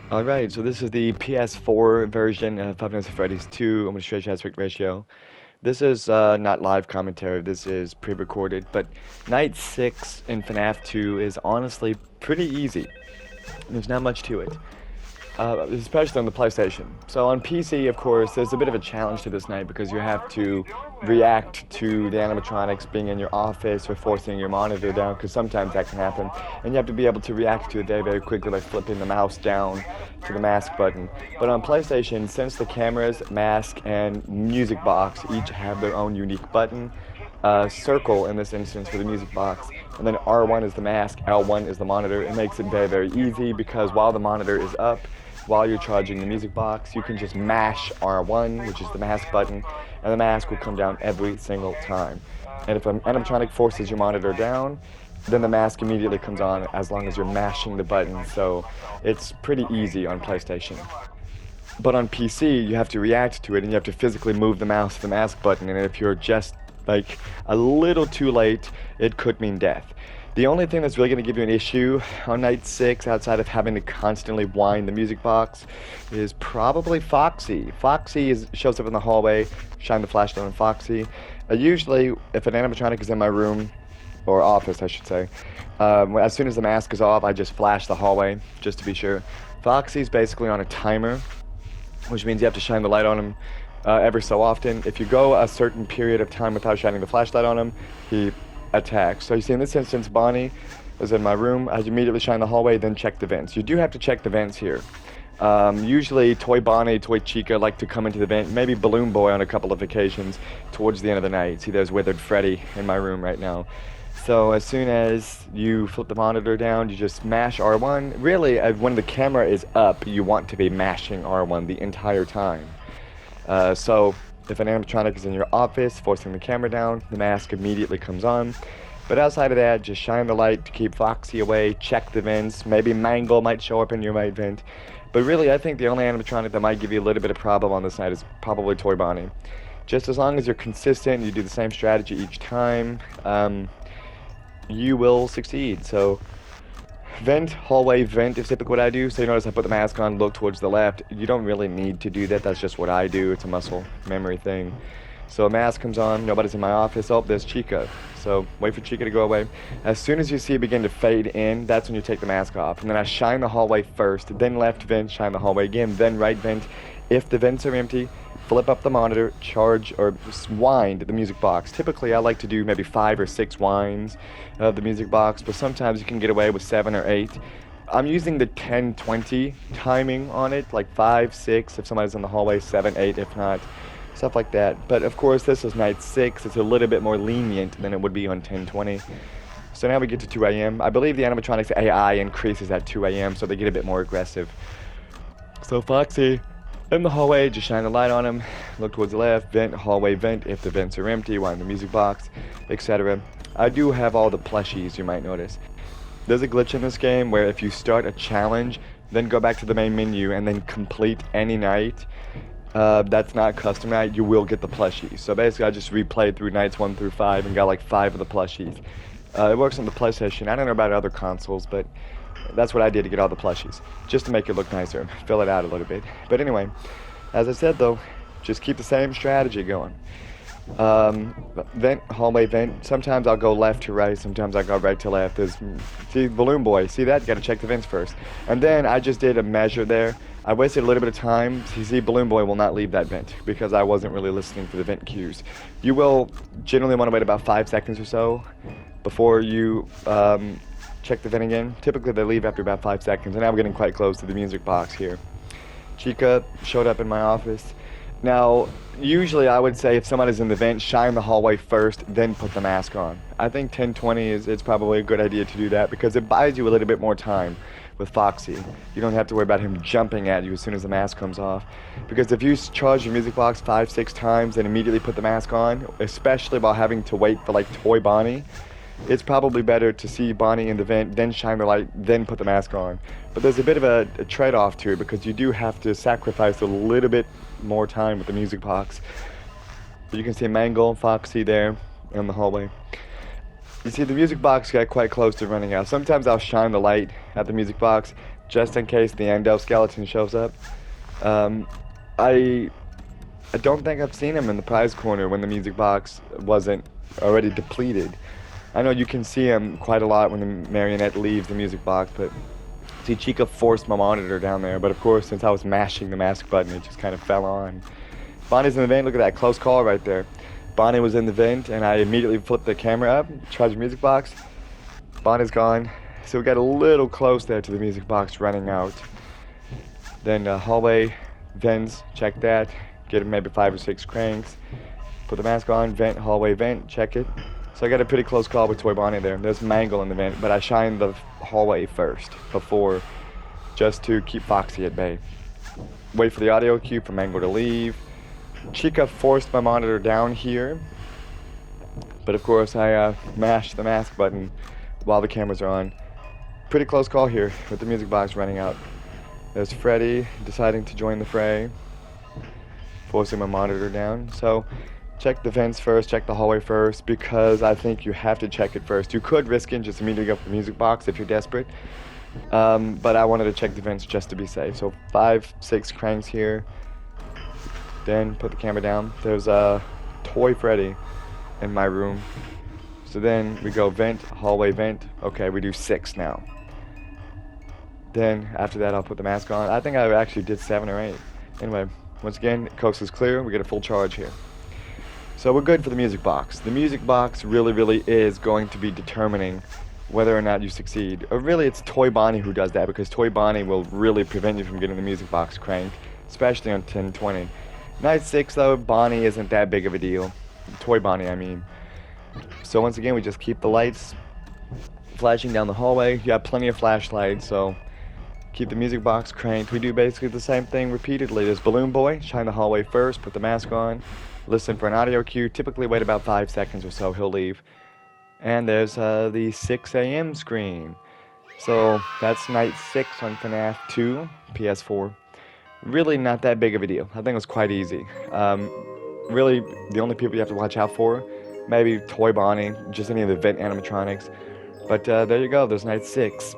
Alright, so this is the PS4 version of Five Nights at Freddy's 2. I'm going to show you aspect ratio. This is not live commentary, this is pre-recorded, but Night 6 in FNaF 2 is honestly pretty easy. There's not much to it. Especially on the PlayStation. So on PC, of course, there's a bit of a challenge to this night because you have to react to the animatronics being in your office or forcing your monitor down, because sometimes that can happen. And you have to be able to react to it very, very quickly by flipping the mouse down to the mask button. But on PlayStation, since the cameras, mask, and music box each have their own unique button, circle in this instance for the music box, and then R1 is the mask, L1 is the monitor. It makes it very, very easy because while the monitor is up, while you're charging the music box, you can just mash R1, which is the mask button, and the mask will come down every single time. And if an animatronic forces your monitor down, then the mask immediately comes on as long as you're mashing the button, so it's pretty easy on PlayStation. But on PC, you have to react to it and you have to physically move the mouse to the mask button, and if you're just like a little too late, it could mean death. The only thing that's really going to give you an issue on Night 6, outside of having to constantly wind the music box, is probably Foxy. Shows up in the hallway, shine the flashlight on Foxy. Usually, if an animatronic is in my room, or office I should say, as soon as the mask is off, I just flash the hallway, just to be sure. Foxy's basically on a timer, which means you have to shine the light on him every so often. If you go a certain period of time without shining the flashlight on him, he attacks. So you see in this instance, Bonnie was in my room. I immediately shine the hallway, then check the vents. You do have to check the vents here. Usually Toy Bonnie, Toy Chica like to come into the vent, maybe Balloon Boy on a couple of occasions towards the end of the night. See, there's Withered Freddy in my room right now. So as soon as you flip the monitor down, you just mash R1. Really, when the camera is up, you want to be mashing R1 the entire time. So if an animatronic is in your office, forcing the camera down, the mask immediately comes on. But outside of that, just shine the light to keep Foxy away, check the vents, maybe Mangle might show up in your right vent. But really, I think the only animatronic that might give you a little bit of problem on this night is probably Toy Bonnie. Just as long as you're consistent, you do the same strategy each time, you will succeed. So vent, hallway, vent is typically what I do. So you notice I put the mask on, look towards the left. You don't really need to do that. That's just what I do. It's a muscle memory thing. So a mask comes on, nobody's in my office. Oh, there's Chica. So wait for Chica to go away. As soon as you see it begin to fade in, that's when you take the mask off. And then I shine the hallway first, then left vent, shine the hallway again, then right vent. If the vents are empty, flip up the monitor, charge or wind the music box. Typically, I like to do maybe 5 or 6 winds of the music box, but sometimes you can get away with 7 or 8. I'm using the 10-20 timing on it, like 5, 6 if somebody's in the hallway, 7, 8 if not, stuff like that. But of course, this is Night 6. It's a little bit more lenient than it would be on 10-20. So now we get to 2 a.m. I believe the animatronics AI increases at 2 a.m., so they get a bit more aggressive. So Foxy, in the hallway, just shine the light on him, look towards the left, vent, hallway, vent, if the vents are empty, wind the music box, etc. I do have all the plushies, you might notice. There's a glitch in this game where if you start a challenge, then go back to the main menu and then complete any night, that's not custom night, you will get the plushies. So basically I just replayed through nights 1 through 5 and got like 5 of the plushies. It works on the PlayStation. I don't know about other consoles, but that's what I did to get all the plushies, just to make it look nicer, fill it out a little bit. But anyway, as I said though, just keep the same strategy going. Vent, hallway, vent. Sometimes I'll go left to right, sometimes I go right to left. See, Balloon Boy, see that? You gotta check the vents first. And then I just did a measure there. I wasted a little bit of time. You see, Balloon Boy will not leave that vent because I wasn't really listening for the vent cues. You will generally want to wait about 5 seconds or so before you check the vent again. Typically they leave after about 5 seconds, and now we're getting quite close to the music box here. Chica showed up in my office. Now, usually I would say if somebody's in the vent, shine the hallway first, then put the mask on. I think 10-20 it's probably a good idea to do that because it buys you a little bit more time with Foxy. You don't have to worry about him jumping at you as soon as the mask comes off. Because if you charge your music box 5-6 times and immediately put the mask on, especially while having to wait for like Toy Bonnie, it's probably better to see Bonnie in the vent, then shine the light, then put the mask on. But there's a bit of a trade-off to it because you do have to sacrifice a little bit more time with the music box. But you can see Mangle and Foxy there in the hallway. You see the music box got quite close to running out. Sometimes I'll shine the light at the music box, just in case the endoskeleton shows up. Um, I I don't think I've seen him in the prize corner when the music box wasn't already depleted. I know you can see him quite a lot when the marionette leaves the music box, but see, Chica forced my monitor down there, but of course, since I was mashing the mask button, it just kind of fell on. Bonnie's in the vent. Look at that close call right there. Bonnie was in the vent, and I immediately flipped the camera up, tried the music box. Bonnie's gone, so we got a little close there to the music box running out. Then hallway, vents, check that. Get maybe 5 or 6 cranks. Put the mask on, vent, hallway, vent, check it. So I got a pretty close call with Toy Bonnie there. There's Mangle in the vent, but I shined the hallway first before, just to keep Foxy at bay. Wait for the audio cue for Mangle to leave. Chica forced my monitor down here, but of course I mashed the mask button while the cameras are on. Pretty close call here with the music box running out. There's Freddy deciding to join the fray, forcing my monitor down. So check the vents first, check the hallway first, because I think you have to check it first. You could risk it and just immediately go for the music box if you're desperate, but I wanted to check the vents just to be safe. So 5, 6 cranks here, then put the camera down. There's a toy Freddy in my room. So then we go vent, hallway, vent. Okay, we do 6 now. Then after that I'll put the mask on. I think I actually did 7 or 8. Anyway, once again, coast is clear. We get a full charge here. So we're good for the music box. The music box really is going to be determining whether or not you succeed. Or really, it's Toy Bonnie who does that, because Toy Bonnie will really prevent you from getting the music box cranked, especially on 1020. Night 6 though, Bonnie isn't that big of a deal. Toy Bonnie, I mean. So once again, we just keep the lights flashing down the hallway. You have plenty of flashlights, so keep the music box cranked. We do basically the same thing repeatedly. There's Balloon Boy, shine the hallway first, put the mask on, listen for an audio cue, typically wait about 5 seconds or so, he'll leave. And there's the 6 a.m. screen. So that's night 6 on FNaF 2, PS4. Really not that big of a deal. I think it was quite easy. Really, the only people you have to watch out for, maybe Toy Bonnie, just any of the vent animatronics. But there you go, there's night 6.